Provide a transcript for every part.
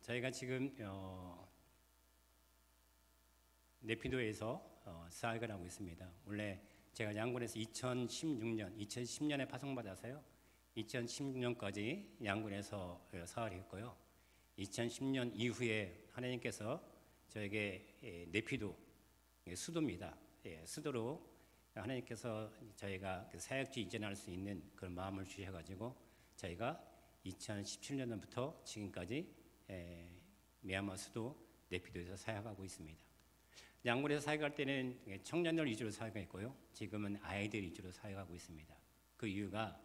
저희가 지금 네피도에서 사역을 하고 있습니다. 원래 제가 양군에서 2010년에 파송받아서요. 2016년까지 양군에서 사역을 했고요. 2010년 이후에 하나님께서 저에게 네피도 수도입니다. 수도로 하나님께서 저희가 사역지 이전할 수 있는 그런 마음을 주셔가지고 저희가 2017년부터 지금까지 미얀마 수도 네피도에서 사역하고 있습니다. 양군에서 사역할 때는 청년들 위주로 사역했고요. 지금은 아이들 위주로 사역하고 있습니다. 그 이유가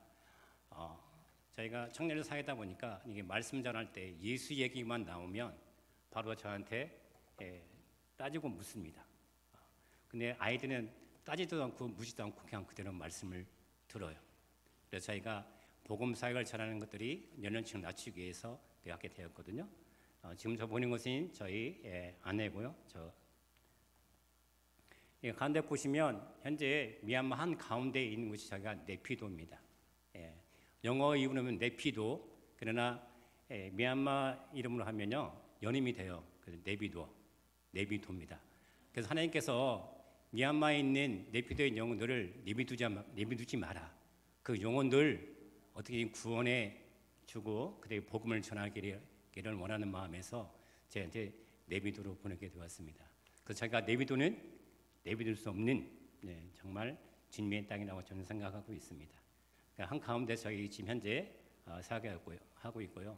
저희가 청년을 사역하다 보니까 이게 말씀 전할 때 예수 얘기만 나오면 바로 저한테 따지고 묻습니다. 근데 아이들은 따지도 않고 묻지도 않고 그냥 그대로 말씀을 들어요. 그래서 저희가 복음 사역을 전하는 것들이 연령층을 낮추기 위해서 그렇게 되었거든요. 지금 저 보는 것은 저희 아내고요. 가운데 보시면 현재 미얀마 한 가운데에 있는 곳이 저희가 네피도입니다. 영어 이름은 네피도. 그러나 미얀마 이름으로 하면요 연임이 돼요. 그래서 네비도입니다. 그래서 하나님께서 미얀마에 있는 네피도의 영혼들을 내비두지 마라. 그 영혼들 어떻게 구원해 주고 그들에게 복음을 전하기를 원하는 마음에서 저한테 네비도로 보내게 되었습니다. 그래서 제가 네비도는 내비둘 수 없는 정말 진미의 땅이라고 저는 생각하고 있습니다. 그러니까 한 가운데 저희 지금 현재 사역하고 있고요.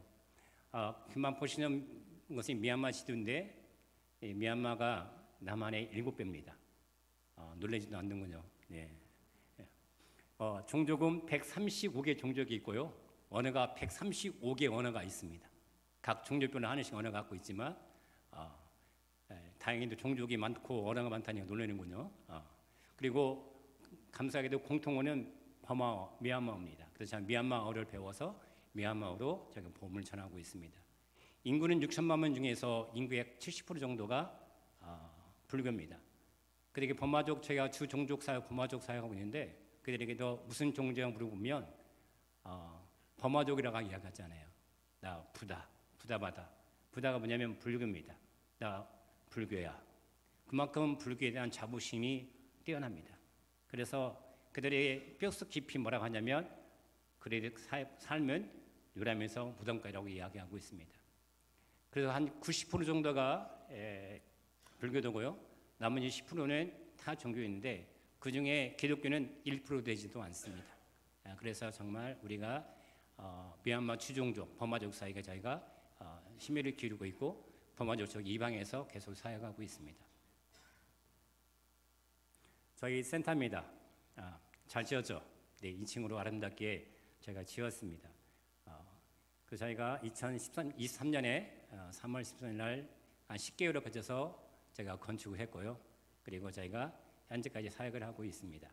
그만 보시는 것이 미얀마 지도인데 미얀마가 남한의 7배입니다. 놀라지도 않는군요. 종족은 135개 종족이 있고요. 언어가 135개 언어가 있습니다. 각 종족별로 하나씩 언어가 갖고 있지만 다행히도 종족이 많고 언어가 많다니 놀라는군요. 그리고 감사하게도 공통어는 미얀마어입니다. 그래서 제가 미얀마어를 배워서 미얀마어로 제가 복음을 전하고 있습니다. 인구는 6천만 명 중에서 인구의 70% 정도가 불교입니다. 그들에게 버마족, 저희가 주 종족 사역, 버마족 사역하고 있는데 그들에게도 무슨 종족이라고 물어보면 버마족이라고 이야기하잖아요. 나 부다바다. 부다가 뭐냐면 불교입니다. 나 불교야. 그만큼 불교에 대한 자부심이 뛰어납니다. 그래서 그들의 뼛속 깊이 뭐라고 하냐면 그들의 삶은 유람에서 무덤가라고 이야기하고 있습니다. 그래서 한 90% 정도가 불교도고요. 나머지 10%는 타 종교인데 그 중에 기독교는 1% 되지도 않습니다. 그래서 정말 우리가 미얀마 주종족, 버마족 사이가 저희가 심혈을 기울이고 있고 버마족 쪽 이방에서 계속 사역하고 있습니다. 저희 센터입니다. 잘 지었죠? 네, 2층으로 아름답게 제가 지었습니다. 그 저희가 2023년에 3월 13일 날 10개월을 거쳐서 제가 건축을 했고요. 그리고 저희가 현재까지 사역을 하고 있습니다.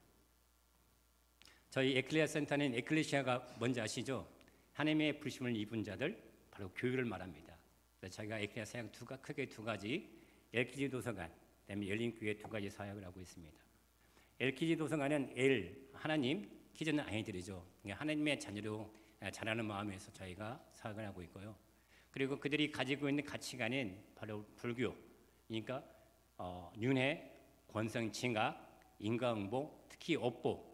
저희 에클레시아 센터는 에클레시아가 뭔지 아시죠? 하나님의 부르심을 입은 자들, 바로 교회를 말합니다. 그래서 저희가 에클레시아 사역 크게 두 가지, LKG 도서관, 그다음에 열린교회 두 가지 사역을 하고 있습니다. LKG 도서관은 하나님, 키즈는 아이들이죠. 하나님의 자녀로 자라는 마음에서 저희가 사역을 하고 있고요. 그리고 그들이 가지고 있는 가치관은 바로 불교, 그러니까 윤회, 권성, 징악, 인과응보, 특히 업보.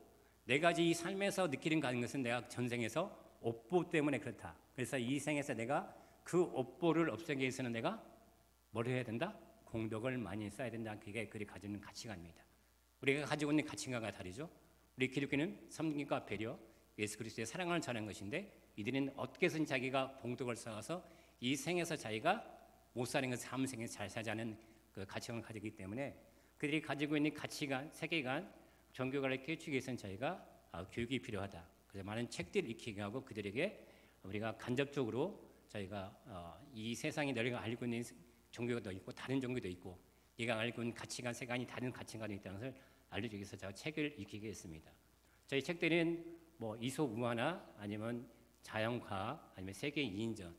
네 가지 이 삶에서 느끼는 것은 내가 전생에서 업보 때문에 그렇다. 그래서 이 생에서 내가 그 업보를 없애기 위해서는 내가 뭘 해야 된다? 공덕을 많이 써야 된다. 그게 그들이 가지고 있는 가치관입니다. 우리가 가지고 있는 가치관과 다르죠. 우리 기독교는 섬김과 배려, 예수 그리스도의 사랑을 전하는 것인데 이들은 어떻게 해서든 자기가 공덕을 쌓아서 이 생에서 자기가 못 사는 것 다음 생에 잘 살자는 그 가치관을 가지기 때문에 그들이 가지고 있는 가치관, 세계관, 종교관을 깨우치기 위해서는 저희가 교육이 필요하다. 그래서 많은 책들을 읽히게 하고 그들에게 우리가 간접적으로 저희가 이 세상에 너희가 알고 있는 종교가 있고 다른 종교도 있고 얘가 알고 있는 가치관, 세간이 다른 가치관이 있다는 것을 알려주기 위해서 제가 책을 읽히게 했습니다. 저희 책들은 뭐 이솝우화나 아니면 자연과학 아니면 세계 2인전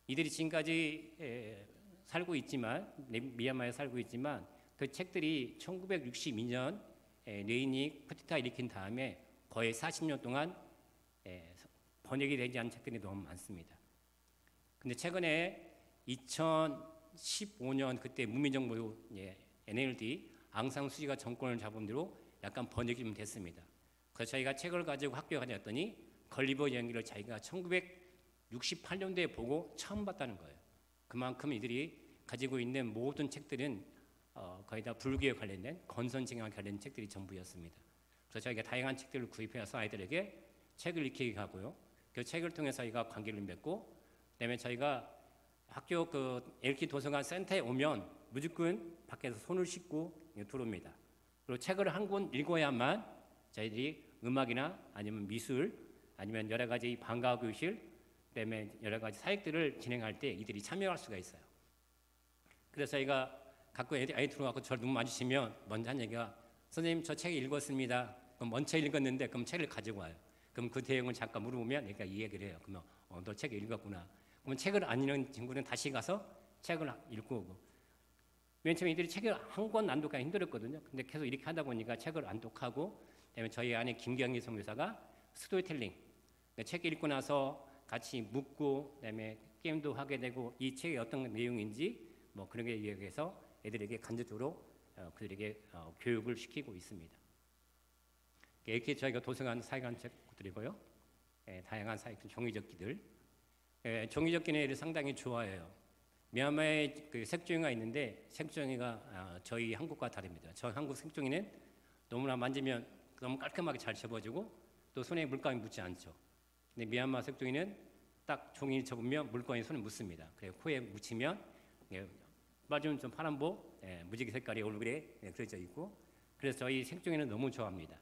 이들이 지금까지 살고 있지만 미얀마에 살고 있지만 그 책들이 1962년 레이닉 쿠데타 일으킨 다음에 거의 40년 동안 번역이 되지 않은 책들이 너무 많습니다. 근데 최근에 2015년 그때 문민정부 NLD 앙상수지가 정권을 잡은 뒤로 약간 번역이 좀 됐습니다. 그래서 저희가 책을 가지고 학교에 가져왔더니 걸리버 연기를 자기가 1968년도에 보고 처음 봤다는 거예요. 그만큼 이들이 가지고 있는 모든 책들은 거의 다 불교에 관련된 건선징악에 관련된 책들이 전부였습니다. 그래서 저희가 다양한 책들을 구입해서 아이들에게 책을 읽히게 하고요. 그 책을 통해서 저희가 관계를 맺고, 그다음에 저희가 학교 그 LK 도서관 센터에 오면 무조건 밖에서 손을 씻고 들어옵니다. 그리고 책을 한 권 읽어야만 저희들이 음악이나 아니면 미술 아니면 여러 가지 방과후 교실, 그다음에 여러 가지 사역들을 진행할 때 이들이 참여할 수가 있어요. 그래서 저희가 가끔 아이 들어와서 저를 눈 마주치면 먼저 한 얘기가, 선생님 저 책 읽었습니다. 그럼 먼저 읽었는데 그럼 책을 가지고 와요. 그럼 그 내용을 잠깐 물어보면 얘가 이 얘기를 해요. 그러면 너 책 읽었구나. 그러면 책을 안 읽는 친구는 다시 가서 책을 읽고 오고. 맨 처음에 이들이 책을 한 권 낭독하기 힘들었거든요. 근데 계속 이렇게 하다 보니까 책을 낭독하고, 그다음에 저희 안에 김경희 선교사가 스토리텔링, 책 읽고 나서 같이 묻고, 그다음에 게임도 하게 되고, 이 책이 어떤 내용인지 뭐 그런 게 이야기해서 애들에게 간접적으로 그들에게 교육을 시키고 있습니다. 이렇게 저희가 도서관 사역하는 책들이고요. 다양한 사역 종이접기들. 종이접기는 애들 상당히 좋아해요. 미얀마에 그 색종이가 있는데 색종이가 저희 한국과 다릅니다. 저 한국 색종이는 너무나 만지면 너무 깔끔하게 잘 접어지고 또 손에 물감이 묻지 않죠. 근데 미얀마 색종이는 딱 종이 접으면 물감이 손에 묻습니다. 그래서 코에 묻히면 맞으면 좀 파란보 무지개 색깔이 얼굴에 그려져 있고, 그래서 저희 색종이는 너무 좋아합니다.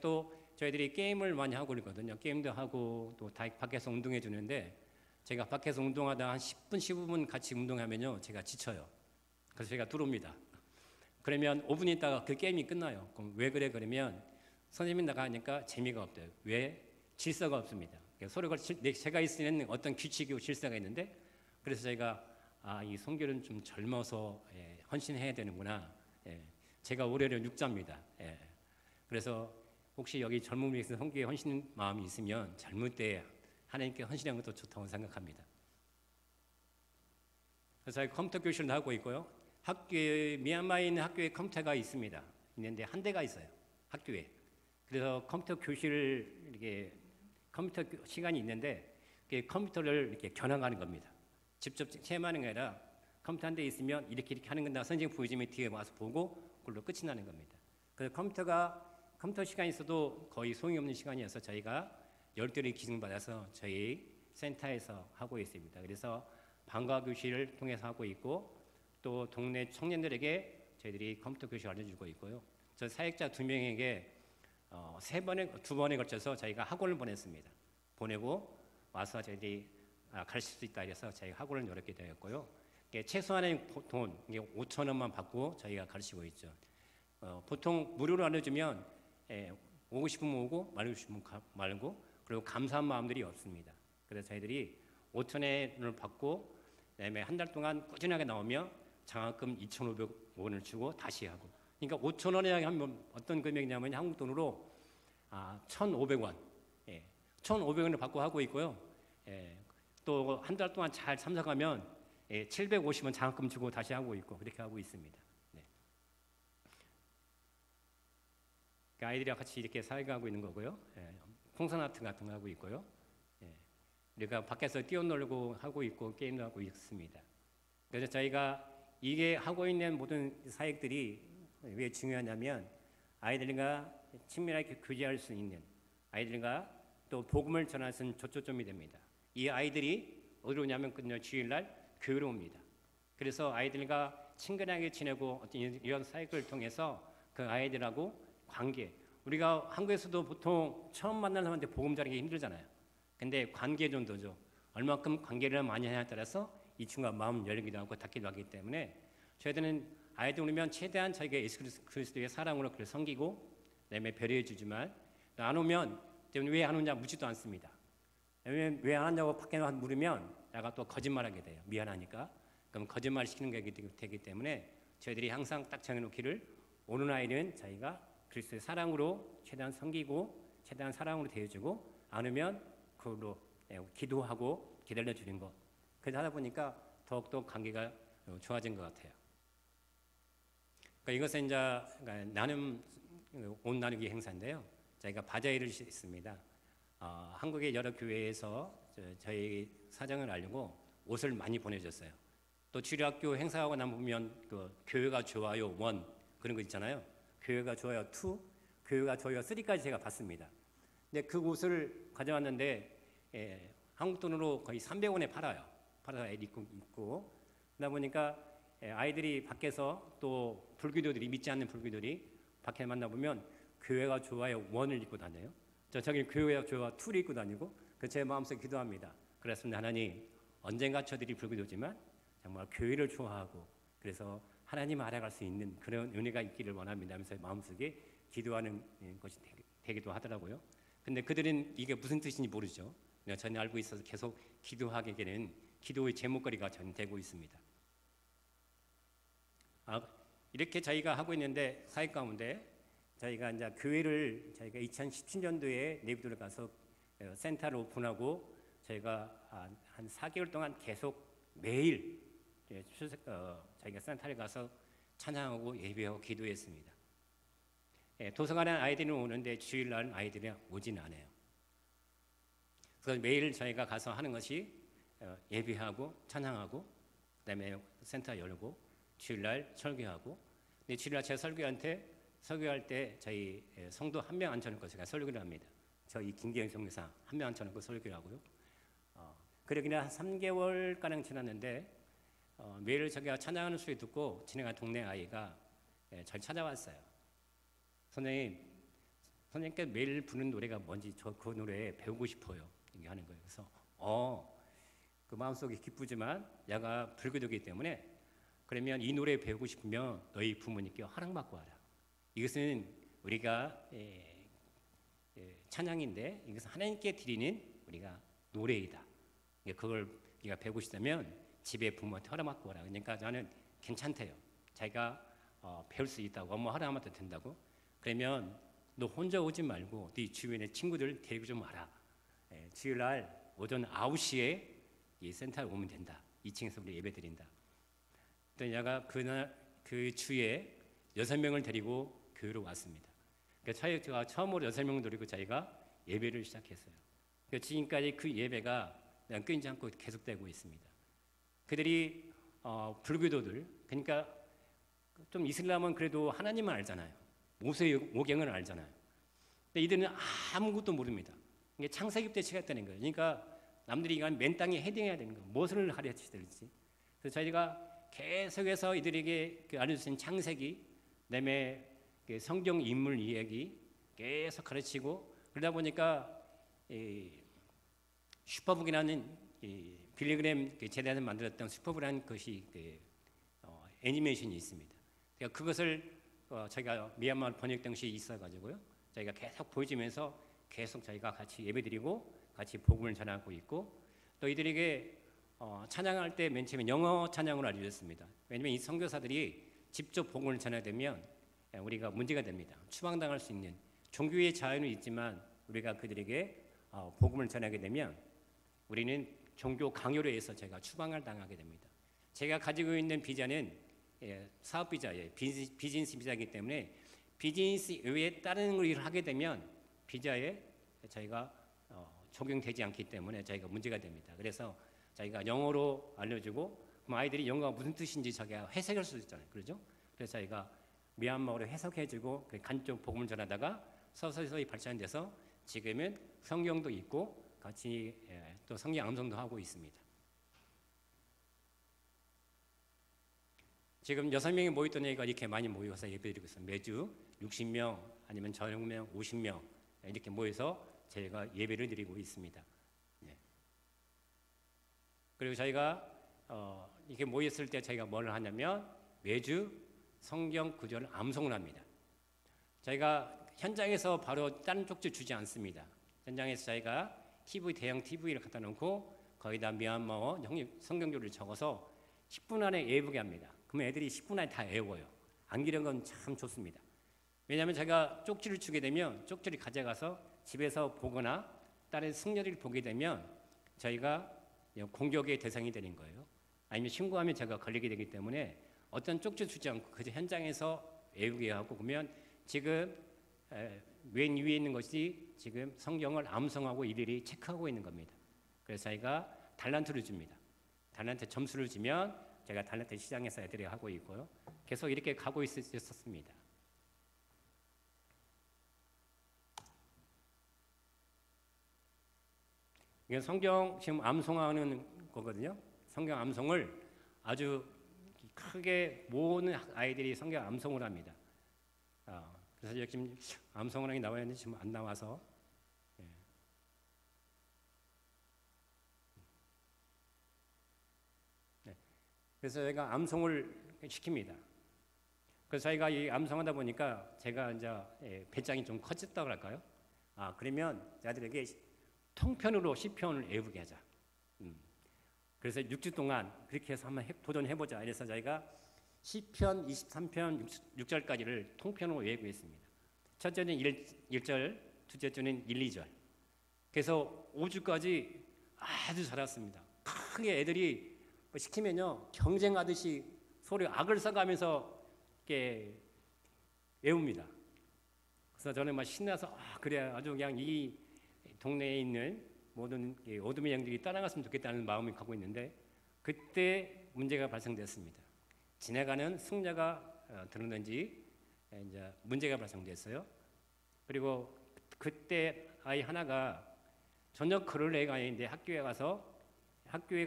또 저희들이 게임을 많이 하고 있거든요. 게임도 하고 또 밖에서 운동해 주는데, 제가 밖에서 운동하다 한 10분, 15분 같이 운동하면요, 제가 지쳐요. 그래서 제가 들어옵니다. 그러면 5분 있다가 그 게임이 끝나요. 그럼 왜 그래? 그러면 선생님이 나가니까 재미가 없대요. 왜? 질서가 없습니다. 서로가 제가 있는 어떤 규칙이고 질서가 있는데, 그래서 저희가 이 선교는 좀 젊어서 헌신해야 되는구나. 제가 올해는 6자입니다. 그래서 혹시 여기 젊은 분에서 선교에 헌신 마음이 있으면 젊을 때 하나님께 헌신하는 것도 좋다고 생각합니다. 그래서 저희 컴퓨터 교실을 하고 있고요. 학교에, 미얀마에 있는 학교에 컴퓨터가 있습니다. 있는데 한 대가 있어요. 학교에. 그래서 컴퓨터 교실, 이렇게 컴퓨터 시간이 있는데 컴퓨터를 이렇게 겨냥하는 겁니다. 직접 체험하는 게 아니라 컴퓨터 한 대 있으면 이렇게 하는 건다 선생님 보여주면 뒤에 와서 보고 그걸로 끝이 나는 겁니다. 그래서 컴퓨터 시간이 있어도 거의 소용이 없는 시간이어서 저희가 12를 기증받아서 저희 센터에서 하고 있습니다. 그래서 방과 교실을 통해서 하고 있고, 또 동네 청년들에게 저희들이 컴퓨터 교실 알려주고 있고요. 저 사역자 2명에게 2번에 걸쳐서 저희가 학원을 보냈습니다. 보내고 와서 저희들이 가르칠 수 있다 해서 저희가 학원을 열었게 되었고요. 최소한의 돈 5천 원만 받고 저희가 가르치고 있죠. 보통 무료로 알려주면 오고 싶으면 오고 말고 싶으면 말고, 그리고 감사한 마음들이 없습니다. 그래서 저희들이 5천원을 받고, 그다음에 한 달 동안 꾸준하게 나오면 장학금 2,500원을 주고 다시 하고. 그러니까 5,000원이라고 하면 어떤 금액이냐면 한국 돈으로 1,500원, 1,500원을 받고 하고 있고요. 또 한 달 동안 잘 참석하면 750원 장학금 주고 다시 하고 있고, 그렇게 하고 있습니다. 그러니까 아이들이랑 같이 이렇게 사역하고 있는 거고요. 풍선 아트 같은 거 하고 있고요. 우리가 밖에서 뛰어놀고 하고 있고 게임도 하고 있습니다. 그래서 저희가 이게 하고 있는 모든 사역들이 왜 중요하냐면, 아이들과 친밀하게 교제할 수 있는, 아이들과 또 복음을 전할 수 있는 조초점이 됩니다. 이 아이들이 어디로 오냐면 그냥 주일날 교회로 옵니다. 그래서 아이들과 친근하게 지내고 어떤 이런 사역을 통해서 그 아이들하고 관계, 우리가 한국에서도 보통 처음 만나는 사람한테 복음 전하기 힘들잖아요. 근데 관계 정도죠. 얼마큼 관계를 많이 하냐에 따라서 이 친구가 마음 열기도 하고 닫기도 하기 때문에, 저희들은 아이들 오면 최대한 저희가 예수 그리스도의 사랑으로 그를 섬기고, 그다음에 배려해 주지만, 안 오면 왜 안 오냐 묻지도 않습니다. 왜 안 왔냐고 밖에 물으면 내가 또 거짓말하게 돼요. 미안하니까. 그럼 거짓말 시키는 게 되기 때문에 저희들이 항상 딱 정해놓기를, 오는 아이는 저희가 그리스도의 사랑으로 최대한 섬기고 최대한 사랑으로 대해주고, 안 오면 그걸로 기도하고 기다려주는 것. 그렇게 하다 보니까 더욱더 관계가 좋아진 것 같아요. 그러니까 이것은 이제 나눔 옷 나누기 행사인데요. 저희가 바자회를 있습니다. 한국의 여러 교회에서 저희 사정을 알려고 옷을 많이 보내줬어요. 또 주일학교 행사하고 나면 그 교회가 좋아요 1 그런 거 있잖아요. 교회가 좋아요 2, 교회가 좋아요 3까지 제가 받습니다. 근데 그 옷을 가져왔는데 한국 돈으로 거의 300원에 팔아요. 팔아서 애들 입고 그러다 보니까 아이들이 밖에서 또 불교도들이 믿지 않는 불교들이 밖에 만나보면 교회가 좋아요 1을 입고 다녀요. 저기 교회가 좋아요 2를 입고 다니고 제 마음속에 기도합니다. 그랬습니다. 하나님 언젠가 저들이 불교도지만 정말 교회를 좋아하고 그래서 하나님 알아갈 수 있는 그런 은혜가 있기를 원합니다 하면서 마음속에 기도하는 것이 되기도 하더라고요. 근데 그들은 이게 무슨 뜻인지 모르죠. 저는 알고 있어서 계속 기도하게 되는 기도의 제목거리가 저는 되고 있습니다. 이렇게 저희가 하고 있는데 사역 가운데 저희가 이제 교회를 저희가 2017년도에 내비도를 가서 센터를 오픈하고 저희가 한 4개월 동안 계속 매일 저희가 센터를 가서 찬양하고 예배하고 기도했습니다. 도서관에 아이들은 오는데 주일날 아이들이 오진 않아요. 그래서 매일 저희가 가서 하는 것이 예배하고 찬양하고 그다음에 센터 열고 주일날 설교하고 근데 주일날 제가 설교할 때 저희 성도 한 명 앉혀놓고 제가 설교를 합니다. 저희 김기영 성교사 한 명 앉혀놓고 설교를 하고요. 그러긴 한 3개월가량 지났는데 매일 저기가 찬양하는 소리 듣고 지나간 동네 아이가 절 찾아왔어요. 선생님께 매일 부르는 노래가 뭔지 저 그 노래 배우고 싶어요. 이렇게 하는 거예요. 그래서 그 마음속에 기쁘지만 내가 불교도이기 때문에 그러면 이 노래 배우고 싶으면 너희 부모님께 허락받고 와라. 이것은 우리가 찬양인데 이것은 하나님께 드리는 우리가 노래이다. 그걸 네가 배우고 싶다면 집에 부모한테 허락받고 와라. 그러니까 저는 괜찮대요. 자기가 배울 수 있다고 엄마 허락하면 된다고. 그러면 너 혼자 오지 말고 네 주변에 친구들 데리고 좀 와라. 주일날 오전 9시에 이 센터에 오면 된다. 2층에서 우리 예배 드린다. 또 내가 그 주에 6명을 데리고 교회로 왔습니다. 그러니까 제가 처음으로 6명을 데리고 저희가 예배를 시작했어요. 그러니까 지금까지 그 예배가 끊이지 않고 계속되고 있습니다. 그들이 불교도들, 그러니까 좀 이슬람은 그래도 하나님을 알잖아요. 모세오경을 알잖아요. 근데 이들은 아무것도 모릅니다. 이게 창세기부터 시작했다는 거예요. 그러니까 남들이 맨 땅에 헤딩해야 되는 거예요. 무엇을 가르쳐야 될지. 그래서 저희가 계속해서 이들에게 알려주신 창세기, 그다음에 성경 인물 이야기 계속 가르치고 그러다 보니까 슈퍼북이라는 빌리그램 재단에서 만들었던 슈퍼북이라는 것이 애니메이션이 있습니다. 그러니까 그것을 저희가 미얀마 번역 당시에 있어가지고요. 저희가 계속 보여주면서 계속 저희가 같이 예배드리고 같이 복음을 전하고 있고 또 이들에게 찬양할 때 맨 처음에 영어 찬양으로 알려줬습니다. 왜냐하면 이 선교사들이 직접 복음을 전하게 되면 우리가 문제가 됩니다. 추방당할 수 있는 종교의 자유는 있지만 우리가 그들에게 복음을 전하게 되면 우리는 종교 강요로 해서 제가 추방을 당하게 됩니다. 제가 가지고 있는 비자는 사업 비자예요. 비즈니스 비자이기 때문에 비즈니스 외에 다른 일을 하게 되면 비자에 저희가 적용되지 않기 때문에 저희가 문제가 됩니다. 그래서 저희가 영어로 알려주고 그럼 아이들이 영어가 무슨 뜻인지 자기가 해석할 수 있잖아요. 그렇죠? 그래서 저희가 미얀마어로 해석해주고 간접 복음을 전하다가 서서히 발전돼서 지금은 성경도 있고 같이 또 성경 암송도 하고 있습니다. 지금 6명이 모였던 얘기가 이렇게 많이 모여서 예배드리고 있어요. 매주 60명 아니면 저녁명 50명 이렇게 모여서 저희가 예배를 드리고 있습니다. 네. 그리고 저희가 이렇게 모였을 때 저희가 뭘 하냐면 매주 성경 구절을 암송을 합니다. 저희가 현장에서 바로 다른 쪽지 주지 않습니다. 현장에서 저희가 대형 TV를 갖다 놓고 거기다 미얀마어 성경교를 적어서 10분 안에 외우게 합니다. 그러면 애들이 10분 안에 다 외워요. 암기는 건 참 좋습니다. 왜냐하면 제가 쪽지를 주게 되면 쪽지를 가져가서 집에서 보거나 다른 승려를 보게 되면 저희가 공격의 대상이 되는 거예요. 아니면 신고하면 제가 걸리게 되기 때문에 어떤 쪽지 주지 않고 그 현장에서 외우게 하고, 그러면 지금 맨 위에 있는 것이 지금 성경을 암송하고 이들이 체크하고 있는 겁니다. 그래서 저희가 달란트를 줍니다. 달란트 점수를 주면 제가 달란트 시장에서 애들이 하고 있고요. 계속 이렇게 가고 있었습니다. 이게 성경 지금 암송하는 거거든요. 성경 암송을 아주 크게 모든 아이들이 성경 암송을 합니다. 그래서 지금 암송을 하게 나와 있는데 지금 안 나와서. 그래서 저희가 암송을 시킵니다. 그래서 저희가 이 암송하다 보니까 제가 이제 배짱이 좀 커졌다고 할까요? 그러면 아이들에게 통편으로 시편을 외우게 하자. 그래서 6주 동안 그렇게 해서 한번 도전해보자. 그래서 저희가 시편 23편 6절까지를 통편으로 외우고 있습니다. 첫째는 1절, 둘째 주는 1, 2절. 그래서 5주까지 아주 잘했습니다. 크게 애들이 시키면요 경쟁하듯이 소리 악을 써가면서 이렇게 외웁니다. 그래서 저는 막 신나서 그래 아주 그냥 이 동네에 있는 모든 어둠의 영들이 떠나갔으면 좋겠다는 마음을 갖고 있는데, 그때 문제가 발생됐습니다. 지나가는 승려가 들었는지 이제 문제가 발생됐어요. 그리고 그때 아이 하나가 저녁 그럴 애가 있는데 학교에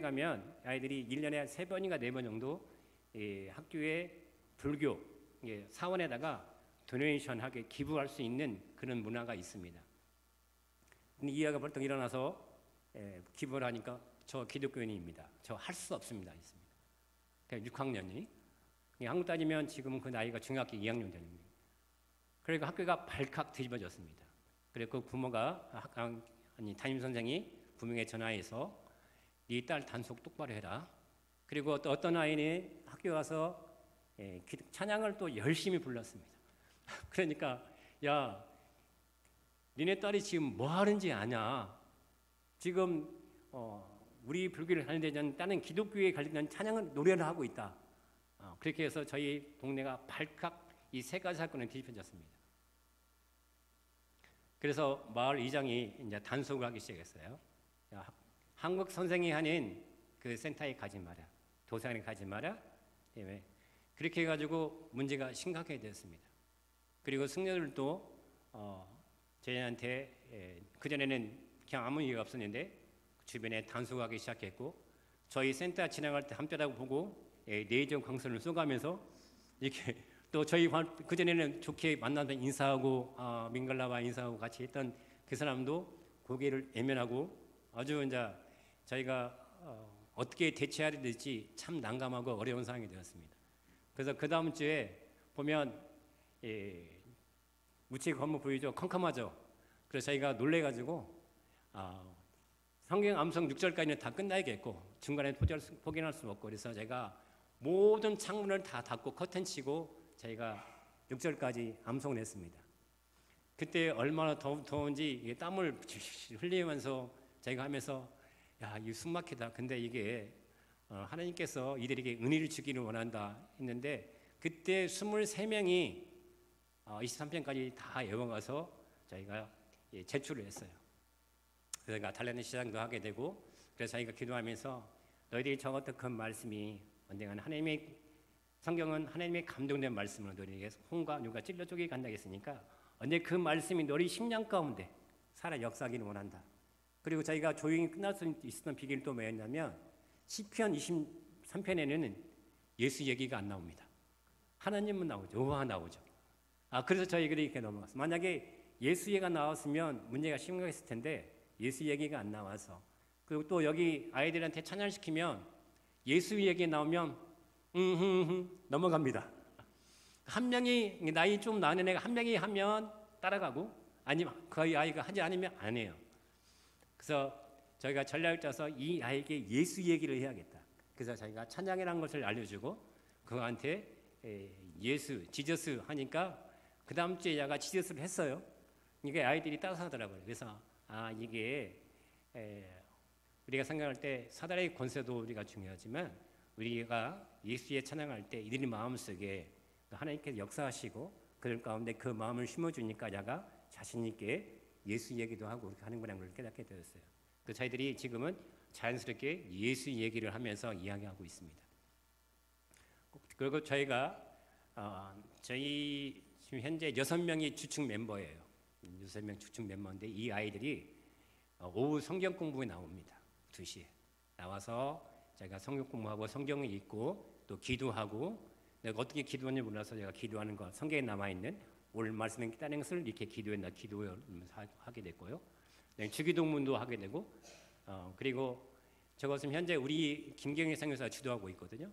가면 아이들이 1년에 3번인가 4번 정도 학교에 불교 사원에다가 도네이션하게 기부할 수 있는 그런 문화가 있습니다. 근데 이 아이가 벌떡 일어나서 기부를 하니까 저 기독교인입니다. 저 할 수 없습니다. 있습니다. 그러니까 6학년이 한국 따지면 지금은 그 나이가 중학교 2학년 되는 거예요. 그러니까 학교가 발칵 뒤집어졌습니다. 그리고 그 부모가 담임 선생이 부모에게 전화해서 네 딸 단속 똑바로 해라. 그리고 또 어떤 아이는 학교 와서 찬양을 또 열심히 불렀습니다. 그러니까 야 니네 딸이 지금 뭐 하는지 아냐? 지금 우리 불교를 하는데 나는 기독교에 관련된 찬양을 노래를 하고 있다. 그렇게 해서 저희 동네가 발칵 이 세 가지 사건을 뒤집혀졌습니다. 그래서 마을 이장이 이제 단속을 하기 시작했어요. 야, 한국 선생이 하는 그 센터에 가지 마라. 도서관에 가지 마라. 그렇게 해가지고 문제가 심각하게 됐습니다. 그리고 승려들도 저희한테 그전에는 그냥 아무 이유가 없었는데 주변에 단속하기 시작했고, 저희 센터 지나갈 때 함께라고 보고 내정 광선을 쏘가면서 이렇게 또 저희 그전에는 좋게 만나서 인사하고 민갈라와 인사하고 같이 했던 그 사람도 고개를 애면하고 아주 이제 저희가 어떻게 대처해야 될지 참 난감하고 어려운 상황이 되었습니다. 그래서 그 다음 주에 보면 우측 건물 보이죠? 컴컴하죠? 그래서 저희가 놀래가지고 성경 암송 6절까지는 다 끝나야겠고 중간에 포기할 수 없고, 그래서 제가 모든 창문을 다 닫고 커튼 치고 저희가 6절까지 암송을 했습니다. 그때 얼마나 더운지 땀을 흘리면서 저희가 하면서 야, 이거 숨막히다. 근데 이게 하나님께서 이들에게 은혜를 주기를 원한다 했는데, 그때 23명이 23편까지 다 외워가서 저희가 제출을 했어요. 그래서 저희가 달란트 시장도 하게 되고, 그래서 저희가 기도하면서 너희들이 적었던 그 말씀이 언젠가 하나님의 성경은 하나님의 감동된 말씀으로 너희에게 홍과 누가 찔러 쪼개 간다고 했으니까 언제 그 말씀이 너희 심령 가운데 살아 역사하기를 원한다. 그리고 저희가 조용히 끝날 수 있었던 비결이 또 뭐였냐면 시편 23편에는 예수 얘기가 안 나옵니다. 하나님은 나오죠. 여호와 나오죠. 그래서 저희들이 이렇게 넘어갔어요. 만약에 예수 얘기가 나왔으면 문제가 심각했을 텐데 예수 얘기가 안 나와서, 그리고 또 여기 아이들한테 찬양시키면 예수 얘기 나오면 넘어갑니다. 한 명이 나이 좀 나는 애가 한 명이 하면 따라가고, 아니면 그 아이가 하지 않으면 안 해요. 그래서 저희가 전략을 짜서 이 아이에게 예수 얘기를 해야겠다. 그래서 저희가 찬양이라는 것을 알려주고 그한테 예수, 지저스 하니까 그 다음 주에 얘가 지저스를 했어요. 이게 아이들이 따라서 하더라고요. 그래서 이게 우리가 생각할 때 사단의 권세도 우리가 중요하지만 우리가 예수의 찬양할 때 이들의 마음속에 하나님께서 역사하시고 그들 가운데 그 마음을 심어주니까 야가 자신 있게 예수 얘기도 하고 그렇게 하는구나 걸 깨닫게 되었어요. 그 저희들이 지금은 자연스럽게 예수 얘기를 하면서 이야기하고 있습니다. 그리고 저희가 저희 지금 현재 6명이 주축 멤버예요. 6명 주축 멤버인데 이 아이들이 오후 성경 공부에 나옵니다. 2시에 나와서 제가 성경 공부하고 성경을 읽고 또 기도하고 내가 어떻게 기도하는지 몰라서 제가 기도하는 거 성경에 남아있는 오늘 말씀에 기다리는 것을 이렇게 기도하게 됐고요. 주기도문도 하게 되고 그리고 저것은 현재 우리 김경희 선교사가 주도하고 있거든요.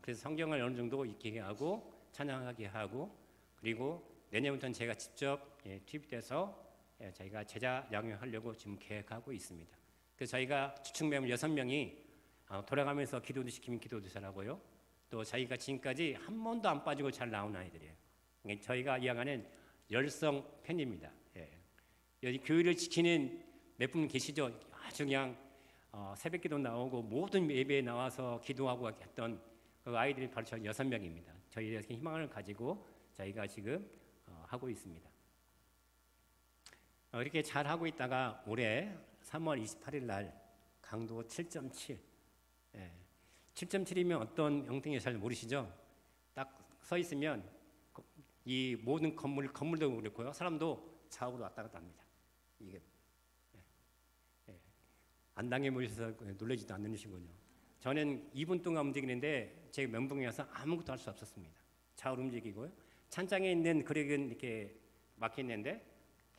그래서 성경을 어느 정도 읽게 하고 찬양하게 하고 그리고 내년부터는 제가 직접 투입돼서 저희가 제자 양육하려고 지금 계획하고 있습니다. 그래서 저희가 주축 멤버 6명이 돌아가면서 기도도 시키면 기도도 잘하고요. 또 저희가 지금까지 한 번도 안 빠지고 잘 나온 아이들이에요. 저희가 이야기하는 열성 팬입니다. 여기 교회를 지키는 몇 분 계시죠? 아주 그냥 새벽기도 나오고 모든 예배에 나와서 기도하고 했던 그 아이들이 바로 저희 6명입니다. 저희의 희망을 가지고 저희가 지금 하고 있습니다. 이렇게 잘 하고 있다가 올해 3월 28일 날 강도 7.7 7.7이면 어떤 형태인지 잘 모르시죠? 딱 서 있으면 이 모든 건물도 그렇고요. 사람도 좌우로 왔다 갔다 합니다. 이게 안 당해 보셔서 놀라지도 않으시군요. 저는 2분 동안 움직이는데 제 멘붕이어서 아무것도 할 수 없었습니다. 좌우로 움직이고요. 찬장에 있는 그릇은 이렇게 막혀 있는데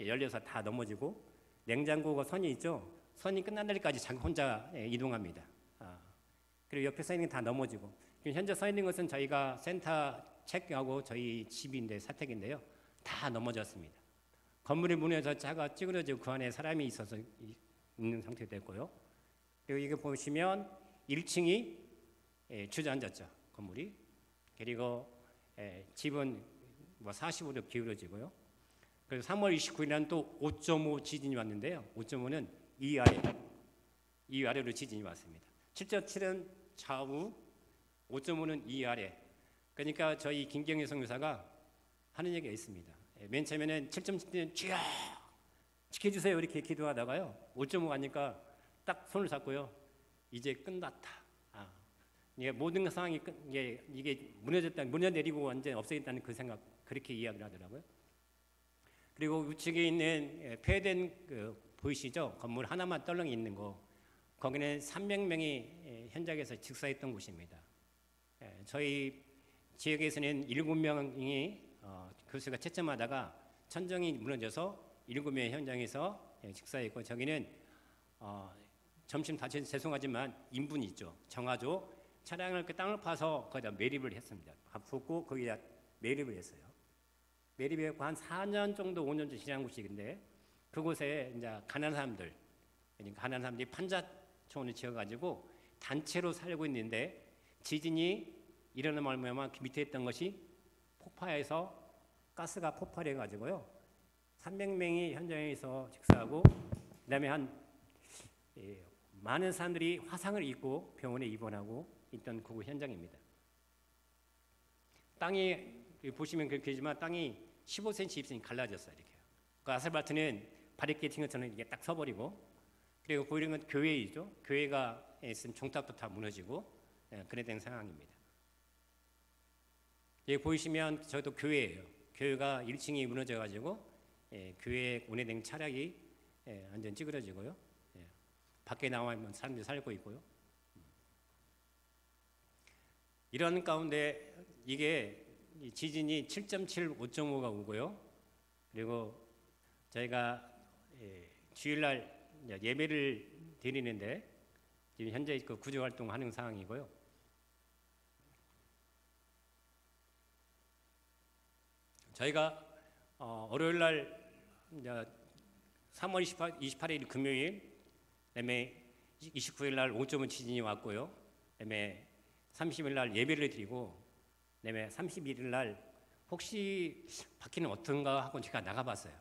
열려서 다 넘어지고 냉장고가 선이 있죠. 선이 끝난 날까지 자기 혼자 이동합니다. 그리고 옆에 서 있는 게 다 넘어지고 현재 서 있는 것은 저희가 센터 체크하고 저희 집인데 사택인데요. 다 넘어졌습니다. 건물이 무너져 차가 찌그러지고 그 안에 사람이 있어서 있는 상태 됐고요. 그리고 이거 보시면 1층이 주저앉았죠. 건물이. 그리고 집은 45도 기울어지고요. 그래서 3월 29일에는 또 5.5 지진이 왔는데요. 5.5는 이 아래로 지진이 왔습니다. 7.7은 좌우, 5.5는 이 아래. 그러니까 저희 김경희 선교사가 하는 얘기가 있습니다. 맨 처음에는 7.7은 주여 지켜주세요 이렇게 기도하다가요. 5.5 가니까 딱 손을 잡고요. 이제 끝났다. 이게 모든 상황이 이게 무너내리고 완전 없어졌다는 그 생각 그렇게 이야기를 하더라고요. 그리고 우측에 있는 폐된 보이시죠? 건물 하나만 떨렁이 있는 거. 거기는 300명이 현장에서 직사했던 곳입니다. 저희 지역에서는 7명이 교수가 채점하다가 천정이 무너져서 7명의 현장에서 직사했고 저기는 점심 다시 죄송하지만 인분이 있죠. 정화조 차량을 그 땅을 파서 거기다 매립을 했습니다. 붓고 거기다 매립을 했어요. 매립해서 한 4년 정도 5년 정도 지난 곳인데 그곳에 이제 가난한 사람들 그러니까 가난한 사람들이 판자촌을 지어가지고 단체로 살고 있는데 지진이 일어나는 말미암아 밑에 있던 것이 폭파해서 가스가 폭발해가지고요 300명이 현장에서 직사하고 그다음에 많은 사람들이 화상을 입고 병원에 입원하고 있던 그 현장입니다. 땅이 보시면 그렇게지만 땅이 15cm, 20cm 갈라졌어요. 이렇게. 그 아스팔트는 바리케이팅 것처럼 이게 딱 서버리고 그리고 보이는 건 교회이죠. 교회가 있으면 종탑도 다 무너지고 그래 된 상황입니다. 여기 보이시면 저도 교회예요. 교회가 1층이 무너져가지고 교회에 운행된 차량이 완전 찌그러지고요. 밖에 나와있는 사람들이 살고 있고요. 이런 가운데 이게 지진이 7.7, 5.5가 오고요. 그리고 저희가 주일날 예배를 드리는데 지금 현재 그 구조 활동하는 상황이고요. 저희가 월요일날 3월 28일 금요일, 그다음에 29일날 5.5 지진이 왔고요. 그다음에 30일날 예배를 드리고, 그다음에 31일날 혹시 바퀴는 어떤가 하고 제가 나가봤어요.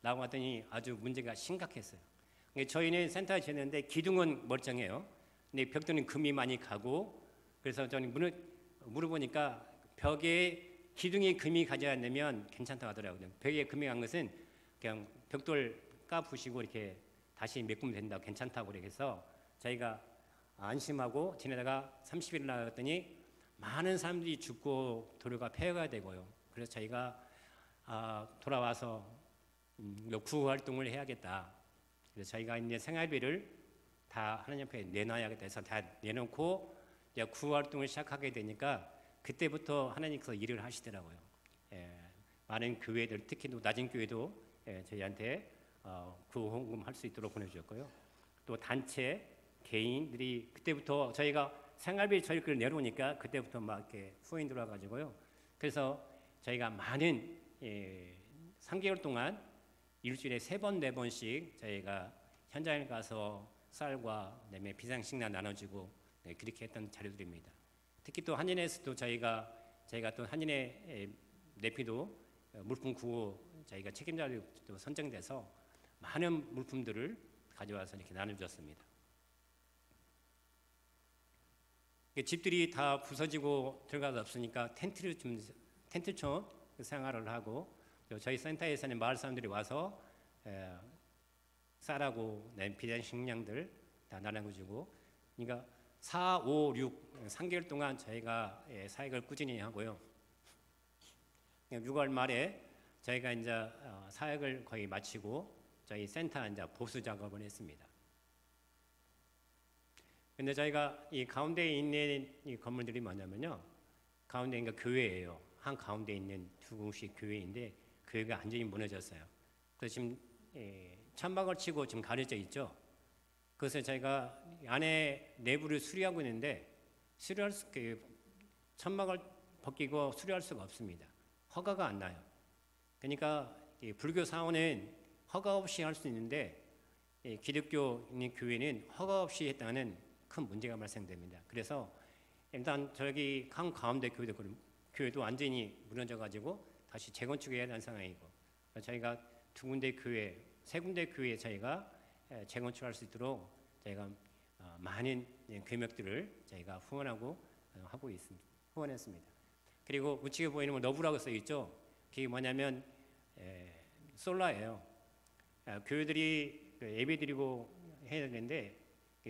나가봤더니 아주 문제가 심각했어요. 저희는 센터에 지냈는데 기둥은 멀쩡해요. 근데 벽돌은 금이 많이 가고, 그래서 저는 물어보니까 벽에 기둥에 금이 가지 않으면 괜찮다고 하더라고요. 벽에 금이 간 것은 그냥 벽돌 까부시고 이렇게 다시 메꾸면 된다고, 괜찮다고 그래서 저희가 안심하고 지내다가 30일 나갔더니 많은 사람들이 죽고 도로가 폐허가 되고요. 그래서 저희가 돌아와서 구호 활동을 해야겠다. 그래서 저희가 이제 생활비를 다 하나님 앞에 내놔야겠다 해서 다 내놓고 이제 구호 활동을 시작하게 되니까 그때부터 하나님께서 일을 하시더라고요. 많은 교회들, 특히 낮은 교회도 저희한테 구호 헌금 할 수 있도록 보내주셨고요. 또 단체, 개인들이 그때부터 저희가 생활비 저희를 내놓으니까 그때부터 막 이렇게 후원이 들어와가지고요. 그래서 저희가 많은 3개월 동안 일주일에 3번, 4번씩 저희가 현장에 가서 쌀과 그다음에 비상식량 나눠주고 그렇게 했던 자료들입니다. 특히 또 한인에서도 저희가 또 한인의 내피도 물품 구호 저희가 책임자로 선정돼서 많은 물품들을 가져와서 이렇게 나눠줬습니다. 집들이 다 부서지고 들어가서 없으니까 텐트촌 생활을 하고, 저희 센터에서는 마을 사람들이 와서 쌀하고 비상식량들 다 나눠주고, 그러니까 4, 5, 6 3개월 동안 저희가 사역을 꾸준히 하고요. 6월 말에 저희가 이제 사역을 거의 마치고 저희 센터 이제 보수 작업을 했습니다. 근데 저희가 이 가운데에 있는 이 건물들이 뭐냐면요, 가운데 그러니까 교회예요. 한 가운데 있는 두 곳이 교회인데 교회가 완전히 무너졌어요. 그래서 지금 천막을 치고 지금 가려져 있죠. 그래서 저희가 안에 내부를 수리하고 있는데 천막을 벗기고 수리할 수가 없습니다. 허가가 안 나요. 그러니까 불교 사원은 허가 없이 할 수 있는데 기독교 있는 교회는 허가 없이 했다는 큰 문제가 발생됩니다. 그래서 일단 저기 한 가운데 교회도 완전히 무너져가지고 다시 재건축해야 하는 상황이고, 저희가 2군데 교회, 3군데 교회에 저희가 재건축할 수 있도록 저희가 많은 금액들을 저희가 후원했습니다. 그리고 우측에 보이는 너브라고 써 있죠. 그게 뭐냐면 솔라예요. 교회들이 예배드리고 해야 되는데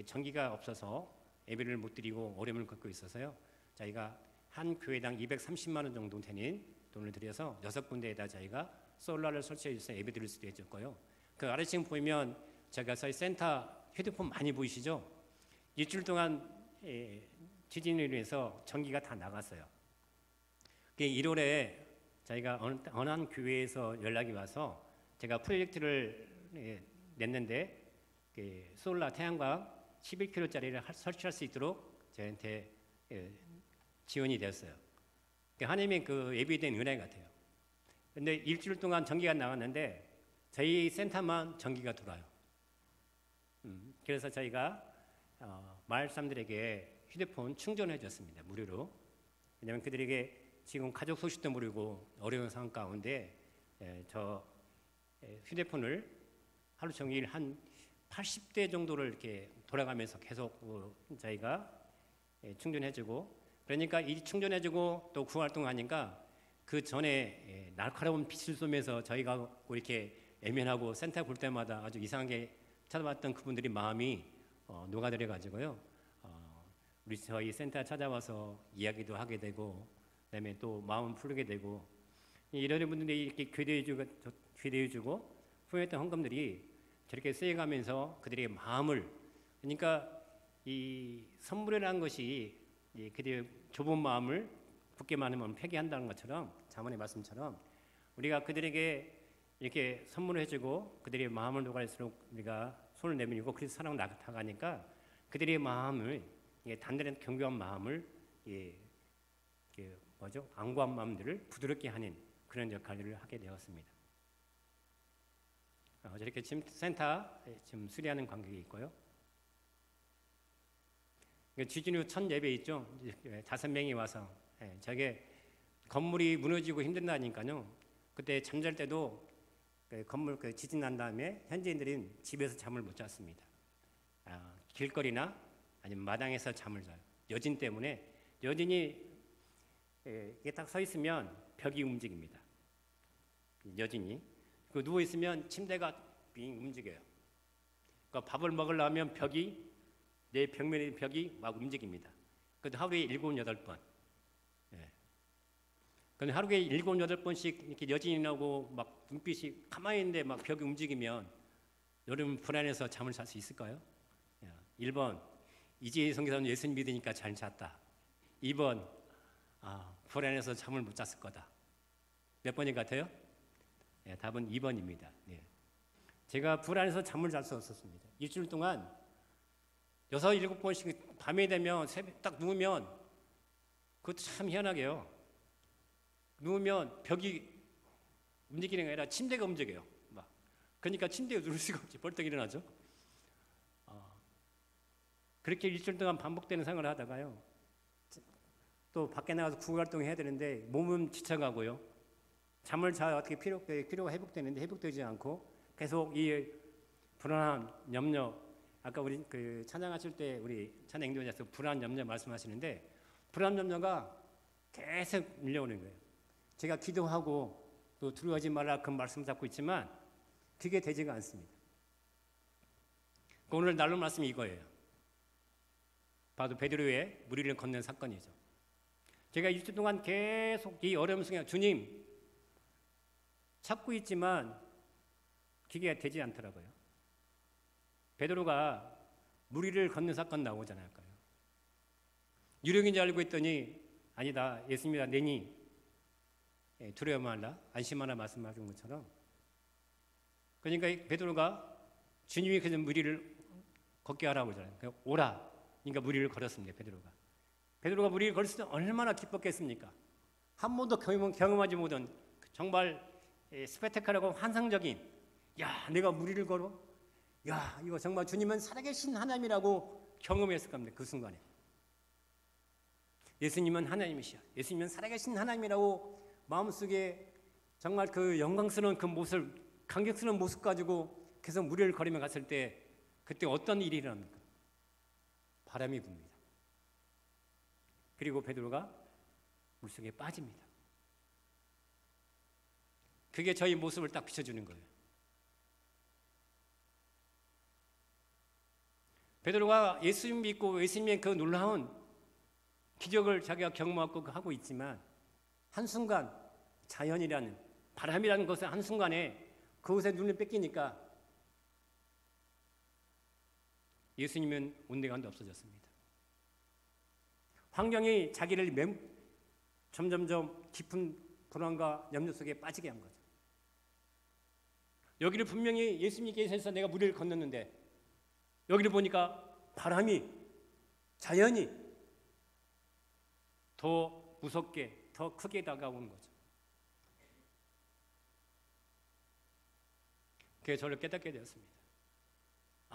전기가 없어서 예배를 못 드리고 어려움을 겪고 있어서요. 저희가 한 교회당 230만 원 정도 되는 돈을 들여서 6군데에다 저희가 솔라를 설치해 주셔서 예배 드릴 수도 있었고요. 그 아래층 보면 제가 저희 센터 휴대폰 많이 보이시죠? 일주일 동안 지진으로 인해서 전기가 다 나갔어요. 1월에 저희가 어느 한 교회에서 연락이 와서 제가 프로젝트를 냈는데 솔라 태양광 11kW짜리를 설치할 수 있도록 저한테 지원이 됐어요. 하나님의 그 예비된 은혜 같아요. 근데 일주일 동안 전기가 나갔는데 저희 센터만 전기가 돌아요. 그래서 저희가 마을 사람들에게 휴대폰 충전해 줬습니다. 무료로. 왜냐하면 그들에게 지금 가족 소식도 모르고 어려운 상황 가운데 저 휴대폰을 하루 종일 한 80대 정도를 이렇게 돌아가면서 계속 저희가 충전해주고, 그러니까 이 충전해주고 또 구활동하니까 그 전에 날카로운 빛을 쏘면서 저희가 이렇게 애면하고 센터 볼 때마다 아주 이상하게 찾아봤던 그분들이 마음이 녹아들어 가지고요. 저희 센터 찾아와서 이야기도 하게 되고, 그다음에 또 마음 풀게 되고, 이런 분들이 이렇게 교대해주고 후원했던 헌금들이 저렇게 쓰여가면서 그들의 마음을, 그러니까 이 선물이라는 것이 그들의 좁은 마음을 굳게 많으면 폐기한다는 것처럼, 자문의 말씀처럼 우리가 그들에게 이렇게 선물을 해주고 그들의 마음을 녹아낼수록 우리가 손을 내밀고 그리스도 사랑을 나타가니까 그들의 마음을, 단단한 견고한 마음을 안고한 마음들을 부드럽게 하는 그런 역할을 하게 되었습니다. 저렇게 지금 센터 지금 수리하는 관객이 있고요. 지진 후 첫 예배 있죠. 5명이 와서 저게 건물이 무너지고 힘든다니까요. 그때 잠잘 때도 그 건물 그 지진 난 다음에 현지인들은 집에서 잠을 못 잤습니다. 길거리나 아니면 마당에서 잠을 자요. 여진 때문에 여진이 이게 딱 서 있으면 벽이 움직입니다. 여진이. 그 누워 있으면 침대가 빙 움직여요. 그러니까 밥을 먹으려면 벽이 내 벽면의 벽이 막 움직입니다. 그래도 하루에 7, 8번. 예. 근데 하루에 7, 8번씩 이렇게 여진이 나고 막 눈빛이 가만히 있는데 막 벽이 움직이면 여러분 불안해서 잠을 잘 수 있을까요? 1번 이재희 선교사는 예수님 믿으니까 잘 잤다. 2번 불안해서 잠을 못 잤을 거다. 몇 번인 것 같아요? 네, 답은 2번입니다. 네. 제가 불안해서 잠을 잘 수 없었습니다. 일주일 동안 6, 7번씩 밤이 되면 새벽 딱 누우면 그것도 참 희한하게요. 누우면 벽이 움직이는 게 아니라 침대가 움직여요. 막. 그러니까 침대에 누울 수가 없지. 벌떡 일어나죠. 그렇게 일주일 동안 반복되는 생활을 하다가요. 또 밖에 나가서 구호활동을 해야 되는데 몸은 지쳐가고요. 잠을 잘 어떻게 피로가 회복되는데 회복되지 않고 계속 이 불안한 염려, 아까 우리 그 찬양하실 때 우리 찬양 인도자께서 불안 염려 말씀하시는데 불안 염려가 계속 밀려오는 거예요. 제가 기도하고 또 두려워하지 말라 그 말씀 잡고 있지만 그게 되지가 않습니다. 오늘 나눌 말씀이 이거예요. 바로 베드로의 무리를 건넨 사건이죠. 제가 일주일 동안 계속 이 어려움 속에 주님 찾고 있지만 그게 되지 않더라고요. 베드로가 무리를 걷는 사건 나오잖아요. 유령인 줄 알고 있더니 아니다. 예수님이다. 내니 두려워 말라. 안심하라 말씀하신 것처럼. 그러니까 베드로가 주님이 그래서 무리를 걷게 하라고 그러잖아요. 그러니까 오라. 그러니까 무리를 걸었습니다. 베드로가 무리를 걸었을 때 얼마나 기뻤겠습니까? 한 번도 경험하지 못한 정말 스페테클하고 환상적인 야 내가 무리를 걸어? 야 이거 정말 주님은 살아계신 하나님이라고 경험했을 겁니다. 그 순간에. 예수님은 하나님이시야. 예수님은 살아계신 하나님이라고 마음속에 정말 그 영광스러운 그 모습, 감격스러운 모습 가지고 계속 무리를 걸으며 갔을 때 그때 어떤 일이 일어납니까? 바람이 붑니다. 그리고 베드로가 물속에 빠집니다. 그게 저희 모습을 딱 비춰주는 거예요. 베드로가 예수님 믿고 예수님의 그 놀라운 기적을 자기가 경험하고 하고 있지만 한순간 자연이라는 바람이라는 것을 한순간에 그것에 눈을 뺏기니까 예수님은 온데간데 없어졌습니다. 환경이 자기를 점점점 깊은 불안과 염려 속에 빠지게 한 거죠. 여기를 분명히 예수님께서 내가 무리를 건넜는데 여기를 보니까 바람이 자연이 더 무섭게 더 크게 다가오는 거죠. 그래서 저를 깨닫게 되었습니다.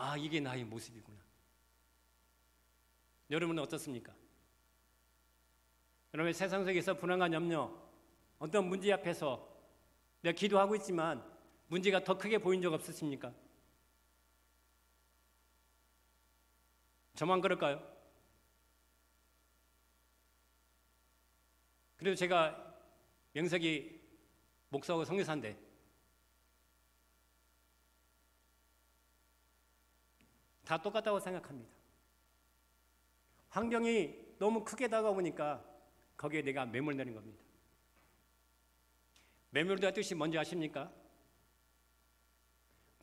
아 이게 나의 모습이구나. 여러분은 어떻습니까? 여러분 세상 속에서 불안과 염려 어떤 문제 앞에서 내가 기도하고 있지만 문제가 더 크게 보인 적 없으십니까? 저만 그럴까요? 그래도 제가 명색이 목사하고 선교사인데 다 똑같다고 생각합니다. 환경이 너무 크게 다가오니까 거기에 내가 매몰되는 겁니다. 매몰되는 뜻이 뭔지 아십니까?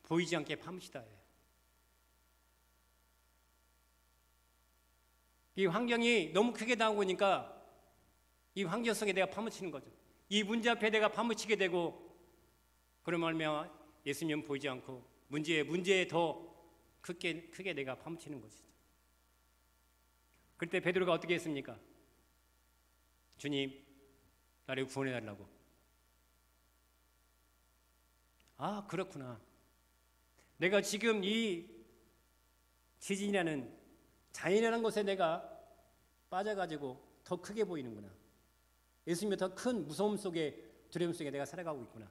보이지 않게 파묻히다예요. 이 환경이 너무 크게 다가오니까 이 환경 속에 내가 파묻히는 거죠. 이 문제 앞에 내가 파묻히게 되고 그러면 말미암아 예수님은 보이지 않고 문제에 더 크게 내가 파묻히는 것이죠. 그때 베드로가 어떻게 했습니까? 주님, 나를 구원해 달라고. 아, 그렇구나. 내가 지금 이 지진이라는 자연이라는 것에 내가 빠져가지고 더 크게 보이는구나. 예수님의 더 큰 무서움 속에 두려움 속에 내가 살아가고 있구나.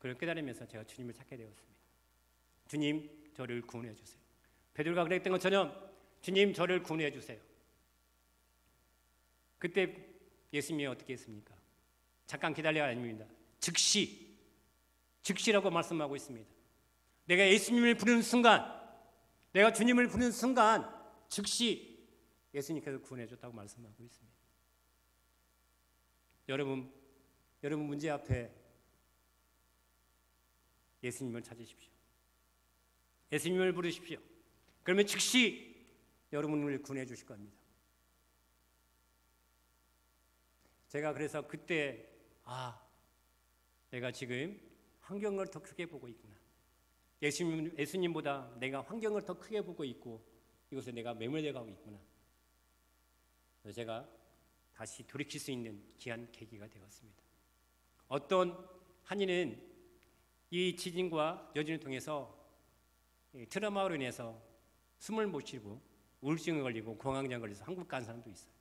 그걸 깨달으면서 제가 주님을 찾게 되었습니다. 주님, 저를 구원해 주세요. 베드로가 그랬던 것처럼 주님, 저를 구원해 주세요. 그때 예수님이 어떻게 했습니까? 잠깐 기다려야 아닙니다. 즉시라고 말씀하고 있습니다. 내가 예수님을 부르는 순간, 내가 주님을 부르는 순간 즉시 예수님께서 구원해 줬다고 말씀하고 있습니다. 여러분 문제 앞에 예수님을 찾으십시오. 예수님을 부르십시오. 그러면 즉시 여러분을 구원해 주실 겁니다. 제가 그래서 그때 내가 지금 환경을 더 크게 보고 있구나. 예수님보다 내가 환경을 더 크게 보고 있고 이곳에 내가 매몰되어 가고 있구나. 그래서 제가 다시 돌이킬 수 있는 귀한 계기가 되었습니다. 어떤 한인은 이 지진과 여진을 통해서 트라우마로 인해서 숨을 못 쉬고 우울증에 걸리고 공황장애 걸려서 한국 간 사람도 있어요.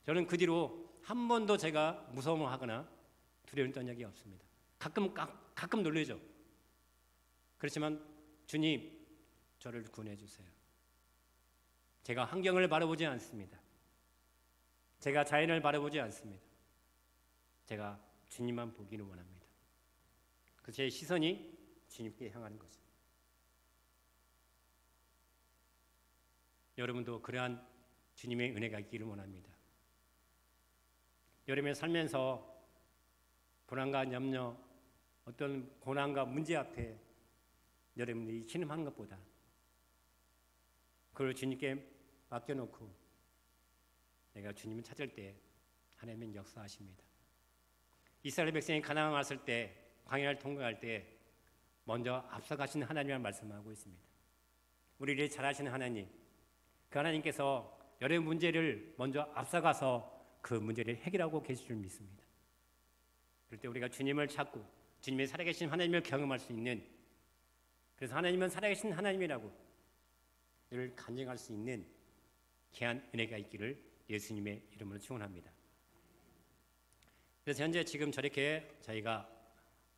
저는 그 뒤로 한 번도 제가 무서움을 하거나 두려움을 떤 적이 없습니다. 가끔 놀라죠. 그렇지만 주님, 저를 구원해 주세요. 제가 환경을 바라보지 않습니다. 제가 자연을 바라보지 않습니다. 제가 주님만 보기를 원합니다. 그 제 시선이 주님께 향하는 거죠. 여러분도 그러한 주님의 은혜가 있기를 원합니다. 여러분이 살면서 불안과 염려, 어떤 고난과 문제 앞에 여러분들이 신음하는 것보다 그걸 주님께 맡겨놓고 내가 주님을 찾을 때 하나님은 역사하십니다. 이스라엘 백성이 가나안 왔을 때 광야를 통과할 때 먼저 앞서가시는 하나님을 말씀하고 있습니다. 우리를 잘 아시는 하나님, 그 하나님께서 여러 문제를 먼저 앞서가서 그 문제를 해결하고 계실 줄 믿습니다. 그럴 때 우리가 주님을 찾고 주님의 살아계신 하나님을 경험할 수 있는, 그래서 하나님은 살아계신 하나님이라고 늘 간증할 수 있는 귀한 은혜가 있기를 예수님의 이름으로 축원합니다. 그래서 현재 지금 저렇게 저희가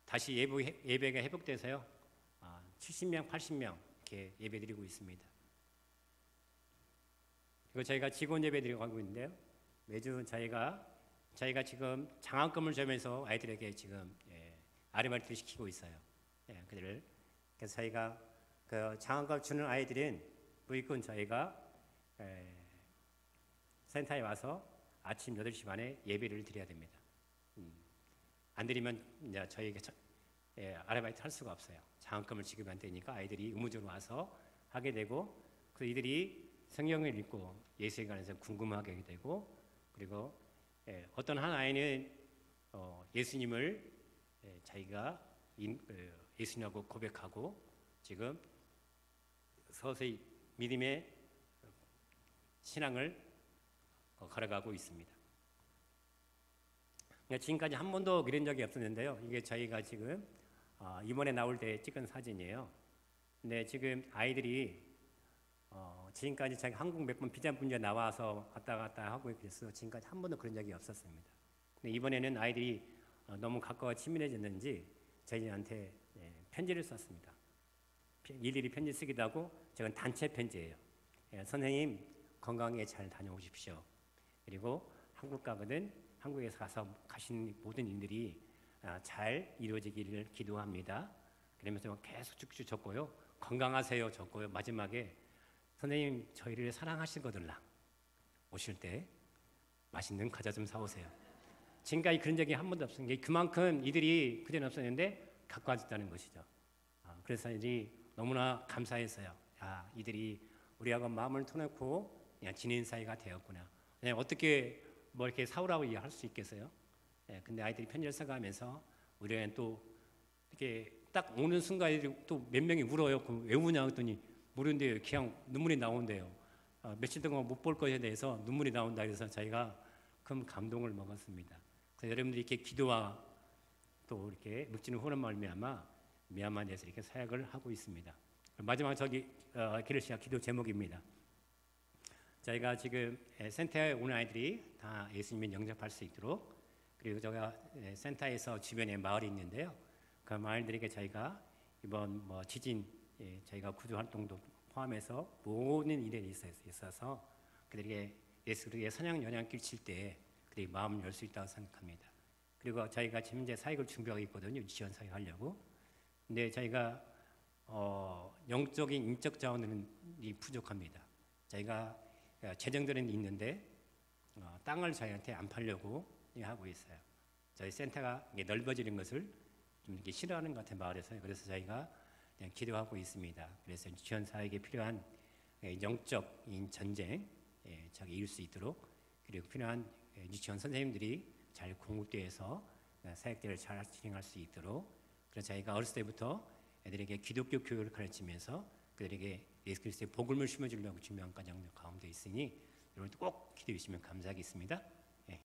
다시 예배가 회복돼서요 70명, 80명 이렇게 예배드리고 있습니다. 그리고 저희가 직원 예배드리고 하고 있는데요, 매주 저희가 지금 장학금을 주면서 아이들에게 지금 아르바이트를 시키고 있어요. 그들을. 그래서 저희가 그 장학금 주는 아이들은 무조건 저희가 센터에 와서 아침 8시 반에 예배를 드려야 됩니다. 안 드리면 이제 저희가 아르바이트 할 수가 없어요. 장학금을 지급 안 되니까 아이들이 의무적으로 와서 하게 되고, 그 이들이 성경을 읽고 예수에 관해서 궁금하게 되고, 그리고 어떤 한 아이는 예수님을 자기가 예수님하고 고백하고 지금 서서히 믿음의 신앙을 걸어가고 있습니다. 지금까지 한 번도 그런 적이 없었는데요. 이게 저희가 지금 이번에 나올 때 찍은 사진이에요. 근데 지금 아이들이 지금까지 자기 한국 몇 번 비자 문제 나와서 왔다 갔다 하고 그래서 지금까지 한 번도 그런 적이 없었습니다. 근데 이번에는 아이들이 너무 가까워 친밀해졌는지 저희한테 편지를 썼습니다. 일일이 편지 쓰기도 하고, 저건 단체 편지예요. 선생님 건강하게 잘 다녀오십시오. 그리고 한국 가거든 한국에서 가신 모든 일들이 잘 이루어지기를 기도합니다. 그러면서 계속 쭉쭉 적고요. 건강하세요 적고요. 마지막에 선생님 저희를 사랑하시거들랑 오실 때 맛있는 과자 좀 사오세요. 지금까지 그런 적이 한 번도 없었는데 그만큼 이들이 그전에 없었는데 가까워졌다는 것이죠. 그래서 이들이 너무나 감사했어요. 이들이 우리하고 마음을 터놓고 그냥 지낸 사이가 되었구나. 어떻게 뭐 이렇게 사오라고 할 수 있겠어요? 근데 아이들이 편지를 써가면서 우리는 또 이렇게 딱 오는 순간에 또 몇 명이 울어요. 왜 우냐 했더니 모르는데 그냥 눈물이 나온대요. 며칠 동안 못 볼 것에 대해서 눈물이 나온다 그래서 저희가 큰 감동을 먹었습니다. 그래서 여러분들이 이렇게 기도와 또 이렇게 묵지는 후원 말미암아 미얀마에서 이렇게 사역을 하고 있습니다. 마지막 기르시아 기도 제목입니다. 저희가 지금 센터에 오는 아이들이 다 예수님을 영접할 수 있도록, 그리고 제가 센터에서 주변에 마을이 있는데요, 그 마을들에게 저희가 이번 뭐 지진, 저희가 구조 활동도 포함해서 모든 일에 있어서 그들에게 예수의 선한 영향을 끼칠 때 그들이 마음을 열 수 있다고 생각합니다. 그리고 저희가 지금 이제 사역을 준비하고 있거든요. 유치원 사역 하려고. 근데 저희가 영적인 인적 자원은 부족합니다. 저희가 재정들은 있는데 땅을 저희한테 안 팔려고 하고 있어요. 저희 센터가 넓어지는 것을 좀 이렇게 싫어하는 것 같아요, 마을에서. 그래서 저희가 그냥 기도하고 있습니다. 그래서 유치원 사역에 필요한 영적인 전쟁 저기 이룰 수 있도록, 그리고 필요한 유치원 선생님들이 잘 공급되어서 사역들을 잘 진행할 수 있도록, 그래서 저희가 어렸을 때부터 애들에게 기독교 교육을 가르치면서 그들에게 예수 그리스도의 복음을 심어주려고 준비한 과정 가운데 있으니 여러분도 꼭 기도해 주시면 감사하겠습니다.